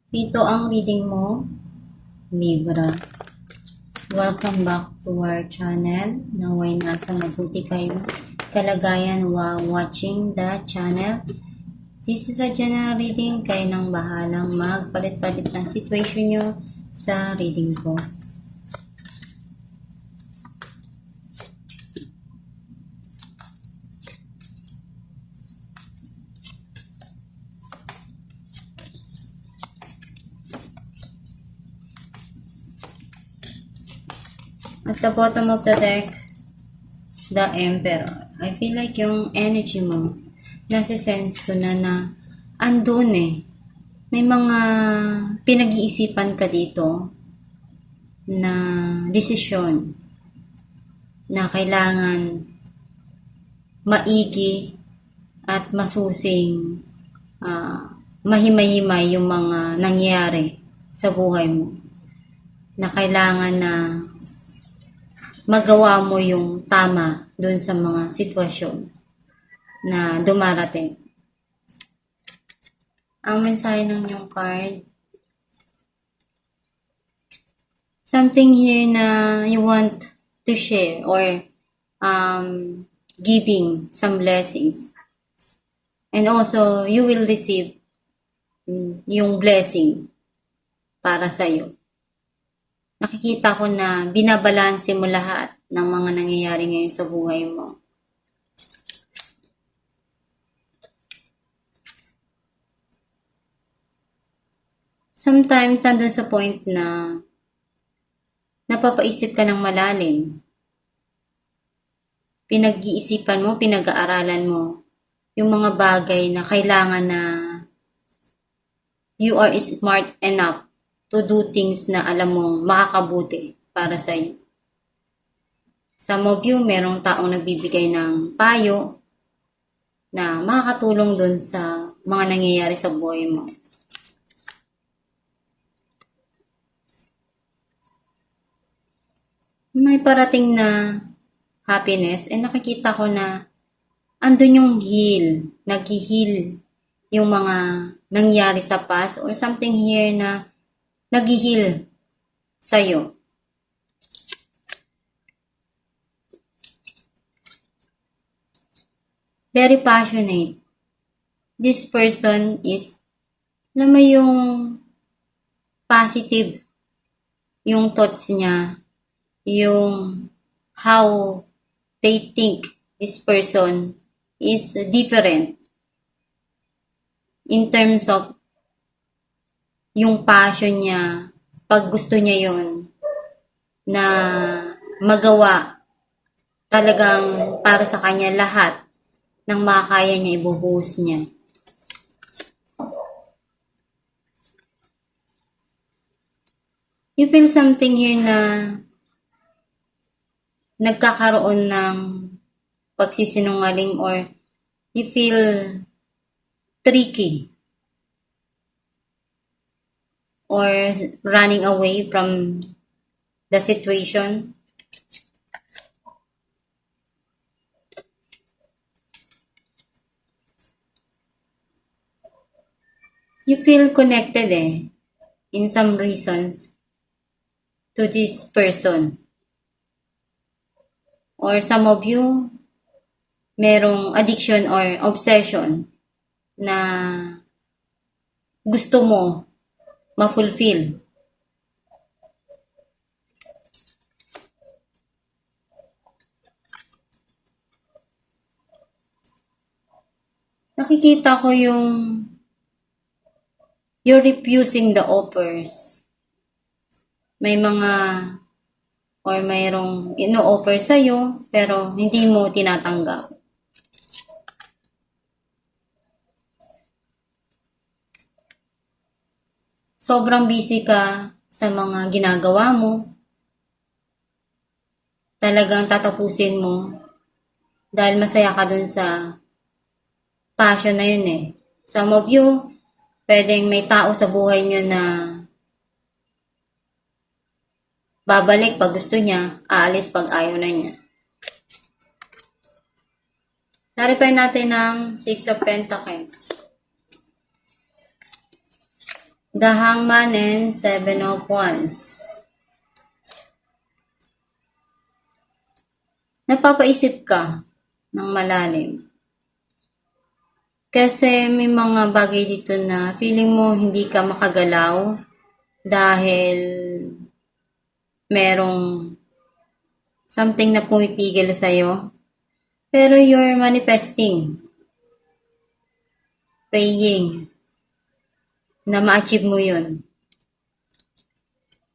Ito ang reading mo, Libra. Welcome back to our channel. Naway nasa mabuti kayong kalagayan while watching the channel. This is a general reading. Kayo nang bahalang magpalit-palit ng situation nyo sa reading ko. At the bottom of the deck, the Emperor. I feel like yung energy mo, nasa-sense ko na andun eh. May mga pinag-iisipan ka dito na desisyon na kailangan maigi at masusing mahimay-himay yung mga nangyari sa buhay mo. Na kailangan na magawa mo yung tama dun sa mga sitwasyon na dumarating. Ang mensahe ng yung card, something here na you want to share or giving some blessings. And also, you will receive yung blessing para sa'yo. Nakikita ko na binabalanse mo lahat ng mga nangyayari ngayon sa buhay mo. Sometimes, andun sa point na napapaisip ka ng malalim. Pinag-iisipan mo, pinag-aaralan mo yung mga bagay na kailangan na you are smart enough to do things na alam mong makakabuti para sa iyo. Some of you, merong taong nagbibigay ng payo na makakatulong dun sa mga nangyayari sa buhay mo. May parating na happiness and nakikita ko na andun yung heal, nag-heal yung mga nangyari sa past or something here na nag-heal sa'yo. Very passionate. This person is, alam mo yung positive, yung thoughts niya, yung how they think this person is different in terms of yung passion niya, pag gusto niya yon na magawa, talagang para sa kanya lahat ng makakaya niya, ibubuhos niya. You feel something here na nagkakaroon ng pagsisinungaling or you feel tricky or running away from the situation. You feel connected in some reasons to this person. Or some of you, merong addiction or obsession na gusto mo ma-fulfill. Nakikita ko yung you're refusing the offers. May mga or mayroong ino-offer sa'yo pero hindi mo tinatanggap. Sobrang busy ka sa mga ginagawa mo. Talagang tatapusin mo dahil masaya ka dun sa passion na yun Some of you, pwedeng may tao sa buhay nyo na babalik pag gusto niya, aalis pag ayaw na niya. Clarify natin ng Six of Pentacles. The Hangman and Seven of Wands. Napapaisip ka ng malalim. Kasi may mga bagay dito na feeling mo hindi ka makagalaw dahil merong something na pumipigil sa'yo. Pero you're manifesting, praying, na ma-achieve mo yun.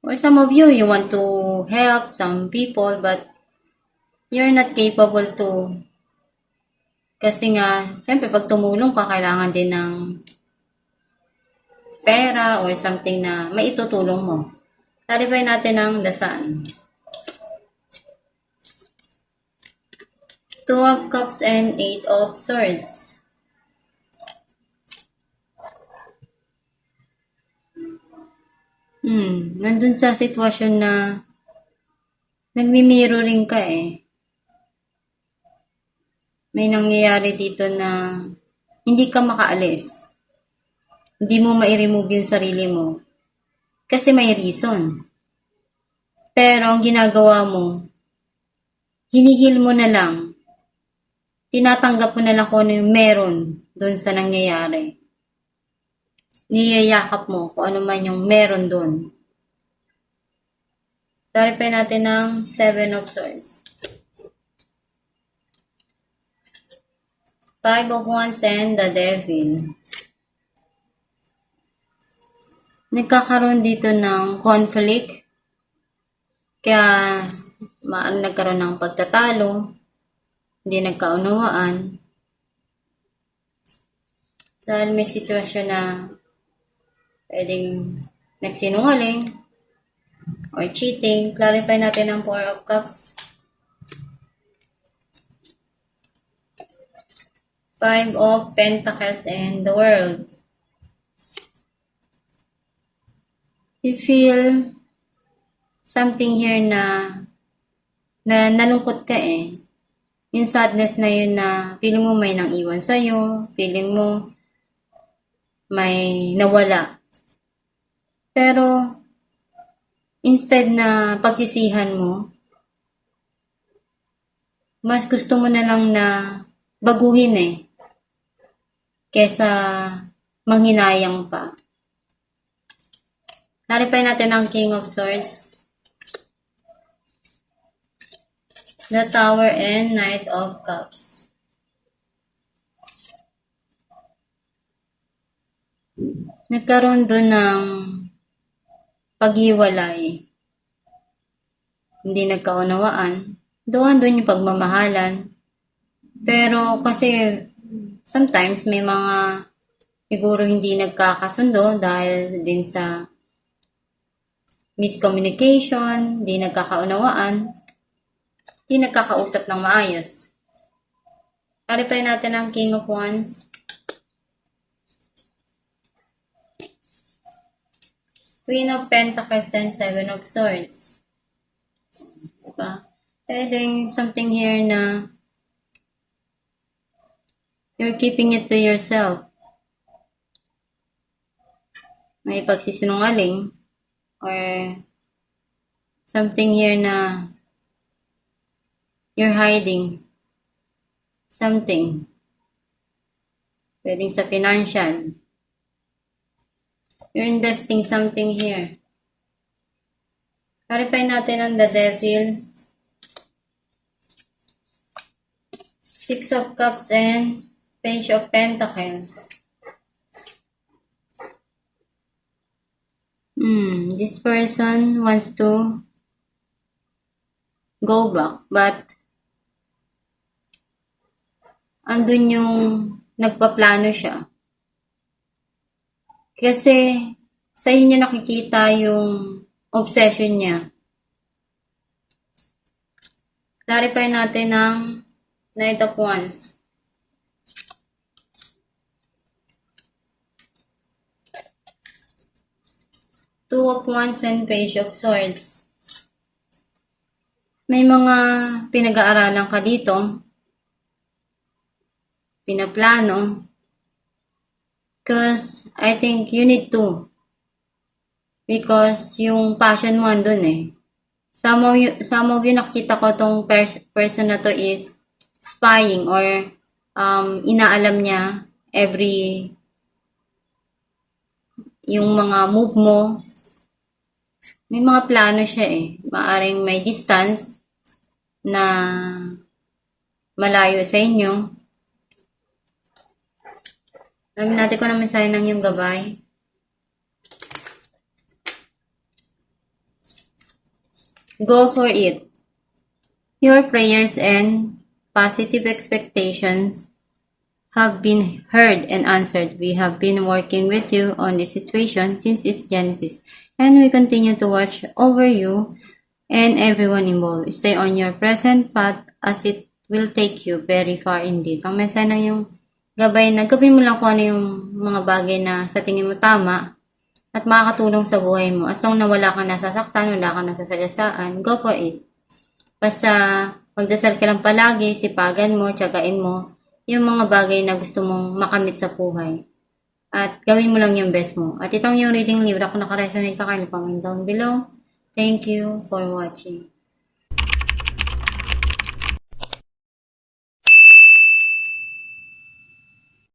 Or some of you want to help some people but you're not capable to. Kasi nga, syempre pag tumulong ka, kailangan din ng pera or something na maitutulong mo. Clarify natin ang the Sun. Two of Cups and Eight of Swords. Nandun sa sitwasyon na nagmi-mirroring ka eh. May nangyayari dito na hindi ka makaalis. Hindi mo mai-remove yung sarili mo. Kasi may reason. Pero ang ginagawa mo, hinihil mo na lang. Tinatanggap mo na lang kung ano yung meron doon sa nangyayari. Niyayakap mo kung ano man yung meron doon. Clarify natin ang Seven of Swords. Five of Wands and the Devil. Nagkakaroon dito ng conflict. Kaya nagkaroon ng pagtatalo. Hindi nagkaunawaan. Dahil may sitwasyon na pwedeng nagsinungaling or cheating. Clarify natin ang Four of Cups. Five of Pentacles and the World. You feel something here na nalungkot ka eh. Yung sadness na yun na feeling mo may nang iwan sa'yo, feeling mo may nawala. Pero instead na pagsisihan mo, mas gusto mo na lang na baguhin eh. Kesa manghinayang pa. Clarify natin ang King of Swords. The Tower and Knight of Cups. Nagkaroon doon ng paghiwalay. Hindi nagkaunawaan. Doon yung pagmamahalan. Pero kasi sometimes may mga siguro hindi nagkakasundo dahil din sa miscommunication, hindi nagkakaunawaan, hindi nagkakausap ng maayos. Clarify natin ang King of Wands. Queen of Pentacles and Seven of Swords. Diba? Pwedeng something here na you're keeping it to yourself. May pagsisinungaling or something here na you're hiding something. Pwedeng sa financial. You're investing something here. Clarify natin ang the Devil. Six of Cups and Page of Pentacles. This person wants to go back, but andun yung nagpaplano siya. Kasi sa'yo niya nakikita yung obsession niya. Clarify natin ang Knight of Wands. Two of Wands and Page of Swords. May mga pinag-aaralan ka dito. Pinaplano. Because I think you need to Because yung passion mo andun eh. Some of you nakita ko tong person na to is spying or inaalam niya every yung mga move mo. May mga plano siya eh. Maaring may distance na malayo sa inyo. Alamin natin kung ano mensahe ng yung gabay. Go for it. Your prayers and positive expectations have been heard and answered. We have been working with you on this situation since its genesis, and we continue to watch over you and everyone involved. Stay on your present path as it will take you very far indeed. Ang mensahe ng yung gabay na gawin mo lang kung ano yung mga bagay na sa tingin mo tama at makakatulong sa buhay mo. As long na wala kang nasasaktan, wala kang nasasagasaan, go for it. Basta magdasal ka lang palagi, sipagan mo, tiyagain mo yung mga bagay na gusto mong makamit sa buhay. At gawin mo lang yung best mo. At itong yung reading libro, kung nakaresonate ka, kindly comment down below. Thank you for watching.